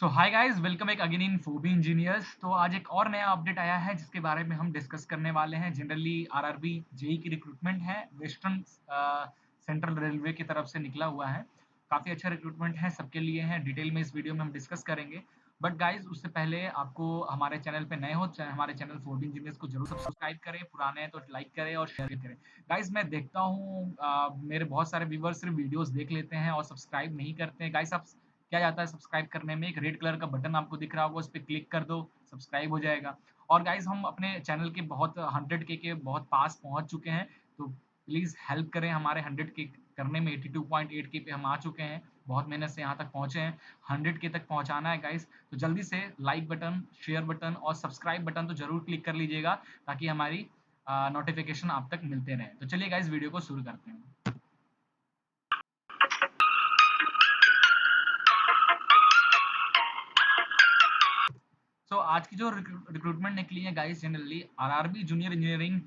So hi guys, welcome back again in Phoebe engineers. तो आज एक और नया अपडेट आया है जिसके बारे में हम डिस्कस करने वाले हैं। जनरली आरआरबी जेई की रिक्रूटमेंट है, वेस्टर्न सेंट्रल रेलवे की तरफ से निकला हुआ है। काफ़ी अच्छा रिक्रूटमेंट है, सबके लिए है। डिटेल में इस वीडियो में हम डिस्कस करेंगे। बट गाइस, उससे पहले आपको हमारे चैनल पे नए हो, हमारे चैनल फोबी इंजीनियर्स को जरूर सब्सक्राइब करें, पुराने हैं तो लाइक करें और शेयर करें। गाइस, मैं देखता हूँ मेरे बहुत सारे व्यूवर्स सिर्फ वीडियोस देख लेते हैं और सब्सक्राइब नहीं करते हैं। गाइस, आप क्या जाता है सब्सक्राइब करने में, एक रेड कलर का बटन आपको दिख रहा होगा, उस पे क्लिक कर दो, सब्सक्राइब हो जाएगा। और गाइस, हम अपने चैनल के बहुत 100 के बहुत पास पहुंच चुके हैं, तो प्लीज हेल्प करें हमारे 100 के करने में। 82.8 के पे हम आ चुके हैं, बहुत मेहनत से यहाँ तक पहुंचे हैं। 100 के तक पहुंचाना है गाइस, तो जल्दी से लाइक बटन, शेयर बटन और सब्सक्राइब बटन तो जरूर क्लिक कर लीजिएगा, ताकि हमारी नोटिफिकेशन आप तक मिलते रहे। तो चलिए गाइस, वीडियो को शुरू करते हैं। सो आज की जो रिक्रूटमेंट निकली है guys, generally RRB junior engineering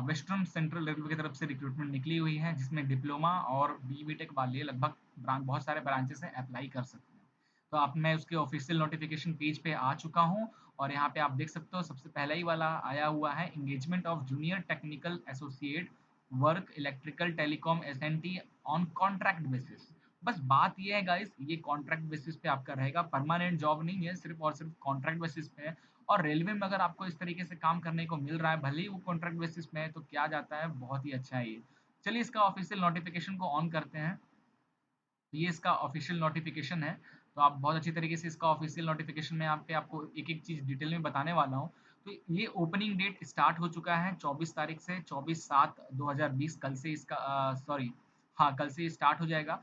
western central railway की तरफ से रिक्रूटमेंट निकली हुई है, जिसमें डिप्लोमा और बीटेक वाले लगभग बहुत सारे ब्रांचेस हैं, अप्लाई कर सकते हैं। तो आप मैं उसके ऑफिशियल नोटिफिकेशन पेज पे आ चुका हूँ, और यहाँ पे आप देख सकते हो सबसे पहला ही वाला आया हुआ है, engagement of junior technical associate work electrical telecom SNT on contract basis. बस बात ये है गाइस, ये कॉन्ट्रैक्ट बेसिस पे आपका रहेगा, परमानेंट जॉब नहीं है, सिर्फ और सिर्फ कॉन्ट्रैक्ट बेसिस पे है। और रेलवे में अगर आपको इस तरीके से काम करने को मिल रहा है, भले ही वो कॉन्ट्रैक्ट बेसिस में है, तो क्या जाता है, बहुत ही अच्छा है ये। चलिए इसका ऑफिशियल नोटिफिकेशन को ऑन करते हैं। तो ये इसका ऑफिशियल नोटिफिकेशन है। तो आप बहुत अच्छी तरीके से इसका ऑफिशियल नोटिफिकेशन में यहाँ पे आपको एक एक चीज डिटेल में बताने वाला हूँ। तो ये ओपनिंग डेट स्टार्ट हो चुका है 24 तारीख से, 24/7/2020, कल से इसका सॉरी, हाँ, कल से स्टार्ट हो जाएगा।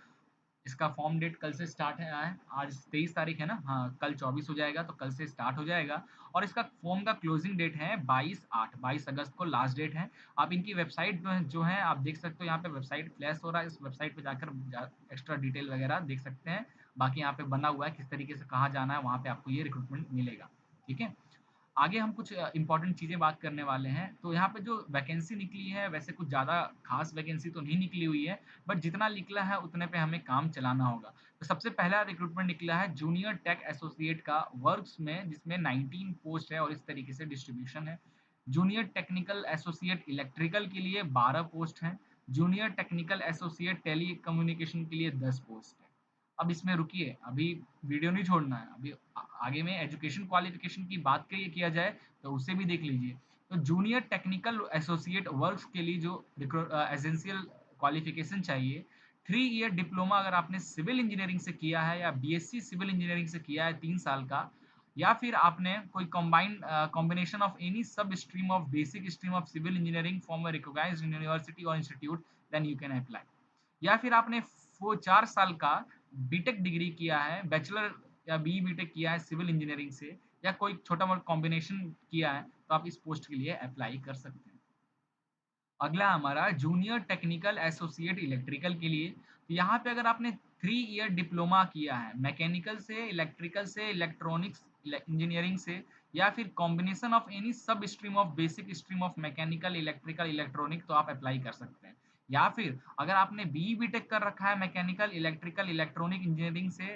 इसका फॉर्म डेट कल से स्टार्ट है, आज 23 तारीख है ना, हाँ, कल 24 हो जाएगा, तो कल से स्टार्ट हो जाएगा। और इसका फॉर्म का क्लोजिंग डेट है 22 अगस्त को लास्ट डेट है। आप इनकी वेबसाइट जो है आप देख सकते हो, यहाँ पे वेबसाइट फ्लैश हो रहा है, इस वेबसाइट पे जाकर एक्स्ट्रा डिटेल वगैरह देख सकते हैं। बाकी यहाँ पे बना हुआ है किस तरीके से कहाँ जाना है, वहाँ पे आपको ये रिक्रूटमेंट मिलेगा। ठीक है, आगे हम कुछ इंपॉर्टेंट चीज़ें बात करने वाले हैं। तो यहाँ पे जो वैकेंसी निकली है, वैसे कुछ ज़्यादा खास वैकेंसी तो नहीं निकली हुई है, बट जितना निकला है उतने पे हमें काम चलाना होगा। तो सबसे पहला रिक्रूटमेंट निकला है जूनियर टेक एसोसिएट का वर्क्स में, जिसमें 19 पोस्ट है और इस तरीके से डिस्ट्रीब्यूशन है। जूनियर टेक्निकल एसोसिएट इलेक्ट्रिकल के लिए 12 पोस्ट हैं। Junior technical associate telecommunication के लिए 10 पोस्ट है। अब इसमें रुकिए, अभी वीडियो नहीं छोड़ना है, अभी आगे में एजुकेशन क्वालिफिकेशन की बात किया जाए तो उसे भी देख लीजिए। तो जूनियर टेक्निकल एसोसिएट वर्क्स के लिए जो एसेंशियल क्वालिफिकेशन चाहिए, 3 ईयर डिप्लोमा अगर आपने सिविल इंजीनियरिंग से किया है, या बीएससी सिविल इंजीनियरिंग से किया है 3 साल का, या फिर आपने कोई combined combination of any sub stream of basic stream of civil engineering from a recognised university और institute, then you can apply. या फिर आपने वो 4 साल का बीटेक डिग्री किया है, बैचलर या बी बीटेक किया है सिविल इंजीनियरिंग से, या कोई छोटा मोटा कॉम्बिनेशन किया है, तो आप इस पोस्ट के लिए अप्लाई कर सकते हैं। अगला हमारा जूनियर टेक्निकल एसोसिएट इलेक्ट्रिकल के लिए। तो यहाँ पे अगर आपने 3 ईयर डिप्लोमा किया है मैकेनिकल से, इलेक्ट्रिकल से, इलेक्ट्रॉनिक्स इंजीनियरिंग से, या फिर combination of any sub stream of basic stream of mechanical electrical electronic, तो आप अप्लाई कर सकते हैं। या फिर अगर आपने बी बीटेक कर रखा है मैकेनिकल इलेक्ट्रिकल इलेक्ट्रॉनिक इंजीनियरिंग से,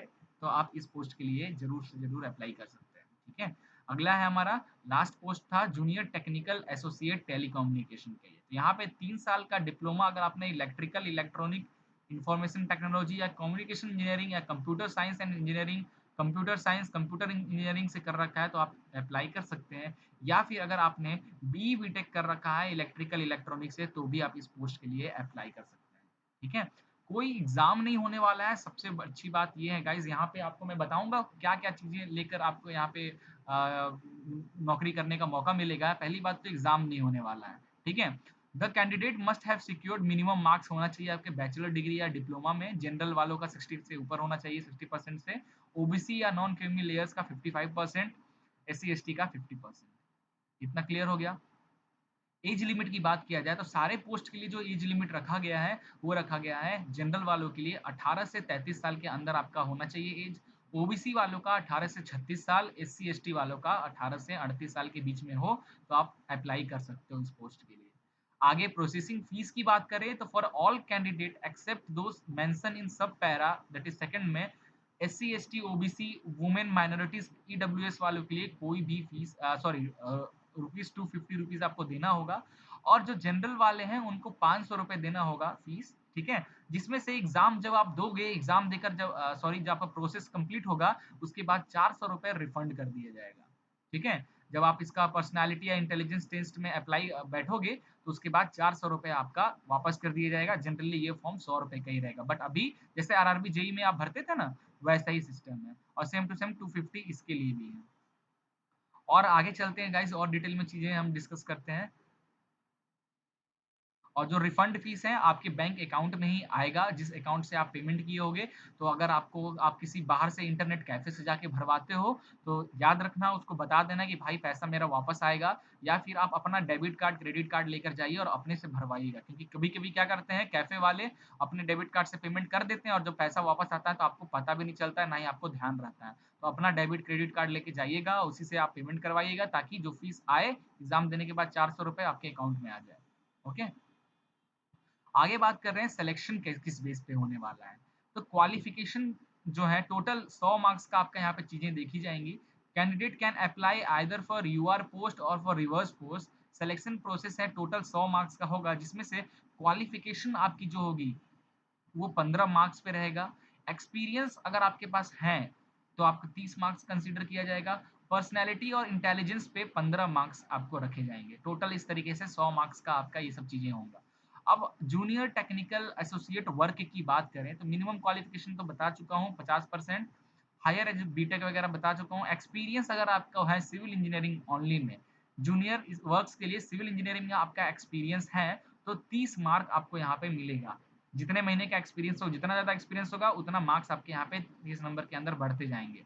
तो आप इस पोस्ट के लिए जरूर से जरूर अप्लाई कर सकते हैं। ठीक है, अगला है हमारा, लास्ट पोस्ट था जूनियर टेक्निकल एसोसिएट टेलीकम्युनिकेशन के लिए। तो यहाँ पे 3 साल का डिप्लोमा अगर आपने इलेक्ट्रिकल इलेक्ट्रॉनिक इंफॉर्मेशन टेक्नोलॉजी या कम्युनिकेशन इंजीनियरिंग या computer science and engineering, computer science computer engineering से कर रखा है, तो आप अप्लाई कर सकते हैं। या फिर अगर आपने बी बीटेक कर रखा है इलेक्ट्रिकल इलेक्ट्रॉनिक से, तो भी आप इस पोस्ट के लिए अप्लाई कर सकते हैं। ठीक है, कोई एग्जाम नहीं होने वाला है। सबसे अच्छी बात ये है गाइज, यहाँ पे आपको मैं बताऊंगा क्या क्या चीजें लेकर आपको यहाँ पे नौकरी करने का मौका मिलेगा। पहली बात तो एग्जाम नहीं होने वाला है। ठीक है, the candidate must have secured minimum marks होना चाहिए आपके बैचलर डिग्री या डिप्लोमा में। जनरल वालों का 60 से ऊपर होना चाहिए, 60% से। ओबीसी या नॉन क्रीमी लेयर्स का 55%, एससी एसटी का 50%। इतना क्लियर हो गया। एज लिमिट की बात किया जाए तो सारे पोस्ट के लिए जो एज लिमिट रखा गया है, वो रखा गया है जनरल वालों के लिए 18 से 33 साल के अंदर आपका होना चाहिए एज। ओबीसी वालों का 18 से 36 साल, एससी एसटी वालों का 18 से 38 साल के बीच में हो, तो आप अप्लाई कर सकते हो इस पोस्ट के लिए। आगे प्रोसेसिंग फीस की बात करें तो for all candidate except those mention in sub para, that is second में, SC, ST, OBC, women, minorities, EWS वालों के लिए कोई भी फीस सॉरी रुपीज 250 आपको देना होगा। और जो जनरल वाले हैं उनको 500 रुपए देना होगा फीस, ठीक है। जिसमें से एग्जाम जब आप दोगे, एग्जाम देकर जब सॉरी जब आपका प्रोसेस कंप्लीट होगा, उसके बाद 400 रुपए रिफंड कर दिया जाएगा, ठीक है। जब आप इसका पर्सनालिटी या इंटेलिजेंस टेस्ट में अप्लाई बैठोगे, तो उसके बाद 400 रुपए आपका वापस कर दिया जाएगा। जनरली ये फॉर्म 100 रुपए का ही रहेगा, बट अभी जैसे आरआरबी जेई में आप भरते थे ना, वैसा ही सिस्टम है। और सेम टू सेम 250 इसके लिए भी है। और आगे चलते हैं गाइस, और डिटेल में चीजें हम डिस्कस करते हैं। और जो रिफंड फीस है आपके बैंक अकाउंट में ही आएगा, जिस अकाउंट से आप पेमेंट किए होगे। तो अगर आपको आप किसी बाहर से इंटरनेट कैफे से जाके भरवाते हो, तो याद रखना, उसको बता देना कि भाई पैसा मेरा वापस आएगा। या फिर आप अपना डेबिट कार्ड, क्रेडिट कार्ड लेकर जाइए और अपने से भरवाइएगा, क्योंकि कभी-कभी क्या करते हैं कैफे वाले, अपने डेबिट कार्ड से पेमेंट कर देते हैं और जब पैसा वापस आता है तो आपको पता भी नहीं चलता है, ना ही आपको ध्यान रहता है। तो अपना डेबिट, क्रेडिट कार्ड लेके जाइएगा, उसी से आप पेमेंट करवाइएगा, ताकि जो फीस आए एग्ज़ाम देने के बाद 400 रुपए आपके अकाउंट में आ जाए। ओके? आगे बात कर रहे हैं सिलेक्शन किस बेस पे होने वाला है। तो क्वालिफिकेशन जो है, टोटल 100 मार्क्स का आपका यहाँ पे चीजें देखी जाएंगी। Candidate can apply either for UR post और for reverse post. Selection process है, टोटल 100 मार्क्स का होगा, जिसमें से क्वालिफिकेशन आपकी जो होगी वो 15 मार्क्स पे रहेगा। एक्सपीरियंस अगर आपके पास है तो आपको 30 मार्क्स कंसीडर किया जाएगा। पर्सनैलिटी और इंटेलिजेंस पे 15 मार्क्स आपको रखे जाएंगे। टोटल इस तरीके से 100 मार्क्स का आपका ये सब चीजें होंगे। अब जूनियर टेक्निकल एसोसिएट वर्क की बात करें तो मिनिमम क्वालिफिकेशन तो बता चुका हूँ 50%। हायर एजु बीटेक वगैरह बता चुका हूँ। एक्सपीरियंस अगर आपका है सिविल इंजीनियरिंग ओनली में, जूनियर वर्क्स के लिए सिविल इंजीनियरिंग में आपका एक्सपीरियंस है, तो 30 मार्क आपको यहाँ पे मिलेगा। जितने महीने का एक्सपीरियंस हो, जितना ज्यादा एक्सपीरियंस होगा उतना मार्क्स आपके यहाँ पे 30 नंबर के अंदर बढ़ते जाएंगे।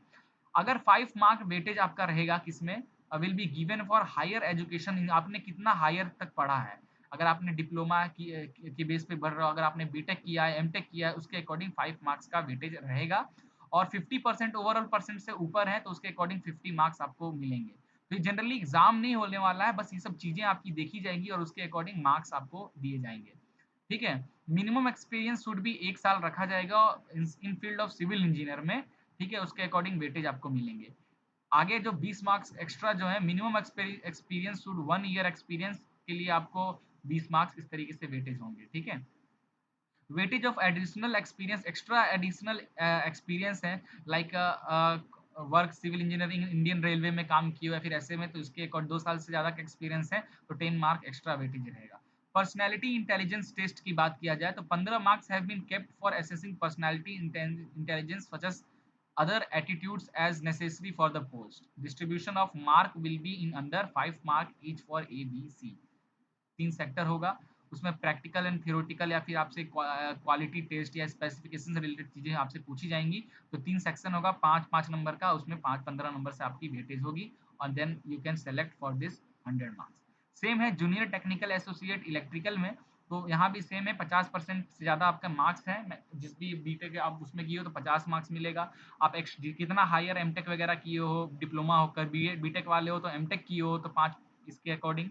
अगर 5 मार्क वेटेज आपका रहेगा किसमें, will be given for higher education. आपने कितना हायर तक पढ़ा है, अगर आपने डिप्लोमा की बेस पे बढ़ रहे हो, अगर आपने बीटेक किया है, एमटेक किया है, उसके अकॉर्डिंग 5 मार्क्स का वेटेज रहेगा। और 50% ओवरऑल परसेंट से ऊपर है तो उसके अकॉर्डिंग 50 मार्क्स आपको मिलेंगे। तो जनरली एग्जाम नहीं होने वाला है, बस ये सब चीजें आपकी देखी जाएंगी और उसके अकॉर्डिंग मार्क्स आपको दिए जाएंगे, ठीक है। मिनिमम एक्सपीरियंस शुड भी 1 साल रखा जाएगा इन फील्ड ऑफ सिविल इंजीनियर में, ठीक है। उसके अकॉर्डिंग वेटेज आपको मिलेंगे। आगे जो 20 मार्क्स एक्स्ट्रा जो है, minimum experience should 1 year experience के लिए आपको 20 मार्क्स इस तरीके से वेटेज होंगे, ठीक है। Weightage of additional experience, extra additional experience है, like work civil engineering Indian railway में काम किया हुआ है, फिर ऐसे में तो इसके अकॉर्ड 2 साल से ज़्यादा का एक्सपीरियंस है तो 10 मार्क एक्स्ट्रा वेटेज रहेगा। पर्सनैलिटी इंटेलिजेंस टेस्ट की बात किया जाए तो 15 marks have been kept for assessing personality intelligence such as other attitudes as necessary for the post. Distribution of mark will be in under 5 mark each for A, B, C. 3 sector होगा, उसमें practical and theoretical या फिर आपसे quality test या specification से related चीजें आपसे पूछी जाएंगी। तो 3 सेक्शन होगा, 5-5 नंबर का, उसमें 5-15 नंबर से आपकी वेटेज होगी। और then you can select for this 100 marks. Same है जूनियर टेक्निकल एसोसिएट इलेक्ट्रिकल में, तो यहाँ भी सेम है, 50% से ज़्यादा आपका मार्क्स है। जिस भी बीटेक आप उसमें किए हो तो 50 मार्क्स मिलेगा। आप कितना हायर एमटेक वगैरह किए हो, डिप्लोमा होकर बी बीटेक वाले हो तो एमटेक किए हो तो 5 इसके अकॉर्डिंग।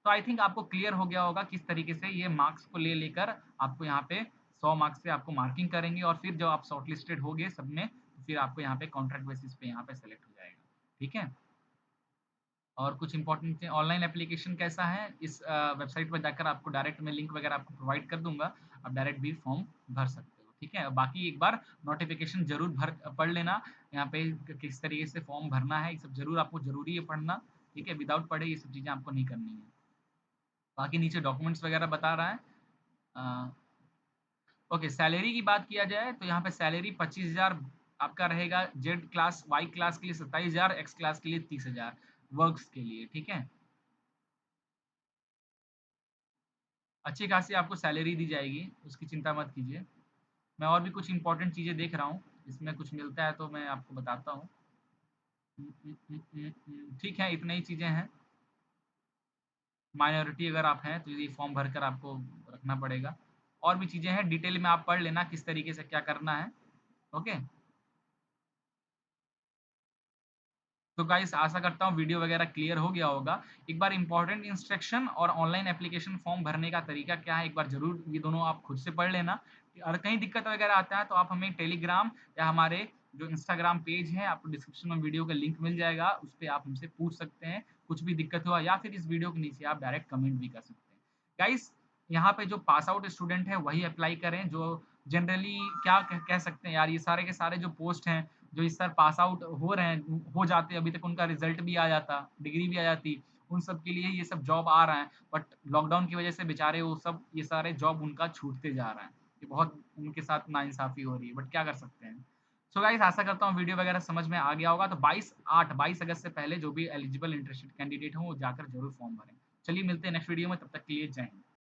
तो आई थिंक आपको क्लियर हो गया होगा किस तरीके से ये मार्क्स को ले लेकर आपको यहाँ पे 100 मार्क्स से आपको मार्किंग करेंगे, और फिर जब आप शॉर्टलिस्टेड हो गए सब में, तो फिर आपको यहाँ पे कॉन्ट्रैक्ट बेसिस पे यहाँ पे सेलेक्ट हो जाएगा, ठीक है। और कुछ इंपॉर्टेंट ऑनलाइन एप्लीकेशन कैसा है, इस वेबसाइट पर जाकर आपको डायरेक्ट मैं लिंक वगैरह आपको प्रोवाइड कर दूंगा, आप डायरेक्ट भी फॉर्म भर सकते हो, ठीक है। बाकी एक बार नोटिफिकेशन जरूर भर पढ़ लेना, यहाँ पे किस तरीके से फॉर्म भरना है, ये सब जरूर आपको जरूरी है पढ़ना, ठीक है। विदाउट पढ़े ये सब चीज़ें आपको नहीं करनी है। बाकी नीचे डॉक्यूमेंट्स वगैरह बता रहा है। ओके, सैलरी की बात किया जाए तो यहाँ पे सैलरी 25,000 आपका रहेगा। जेड क्लास, वाई क्लास के लिए 27,000, एक्स क्लास के लिए 30,000 वर्क्स के लिए, ठीक है। अच्छी खासी आपको सैलरी दी जाएगी, उसकी चिंता मत कीजिए। मैं और भी कुछ इंपॉर्टेंट चीज़ें देख रहा हूँ, इसमें कुछ मिलता है तो मैं आपको बताता हूँ। ठीक है, इतनी ही चीज़ें हैं। माइनॉरिटी अगर आप हैं तो ये फॉर्म भरकर आपको रखना पड़ेगा। और भी चीज़ें हैं, डिटेल में आप पढ़ लेना किस तरीके से क्या करना है। ओके, तो गाइस आशा करता हूँ वीडियो वगैरह क्लियर हो गया होगा। एक बार इंपॉर्टेंट इंस्ट्रक्शन और ऑनलाइन एप्लीकेशन फॉर्म भरने का तरीका क्या है, एक बार ज़रूर ये दोनों आप खुद से पढ़ लेना। और कहीं दिक्कत वगैरह आता है तो आप हमें टेलीग्राम या हमारे जो इंस्टाग्राम पेज है, आपको डिस्क्रिप्शन में वीडियो का लिंक मिल जाएगा, उस पे आप हमसे पूछ सकते हैं, कुछ भी दिक्कत हुआ या फिर इस वीडियो के नीचे आप डायरेक्ट कमेंट भी कर सकते हैं। गाइस, यहाँ पे जो पास आउट स्टूडेंट है वही अप्लाई करें, जो जनरली क्या कह सकते हैं यार, ये सारे के सारे जो पोस्ट हैं, जो इस साल पास आउट हो रहे हैं, हो जाते, अभी तक उनका रिजल्ट भी आ जाता, डिग्री भी आ जाती, उन सब के लिए ये सब जॉब आ रहा है, बट लॉकडाउन की वजह से बेचारे वो सब ये सारे जॉब उनका छूटते जा रहा है। ये बहुत उनके साथ नाइंसाफ़ी हो रही है, बट क्या कर सकते हैं। सो गाइस, आशा करता हूँ वीडियो वगैरह समझ में आ गया होगा, तो 22 अगस्त से पहले जो भी एलिजिबल इंटरेस्टेड कैंडिडेट हों, वो जाकर ज़रूर फॉर्म भरें। चलिए मिलते हैं नेक्स्ट वीडियो में, तब तक के लिए जय हिंद।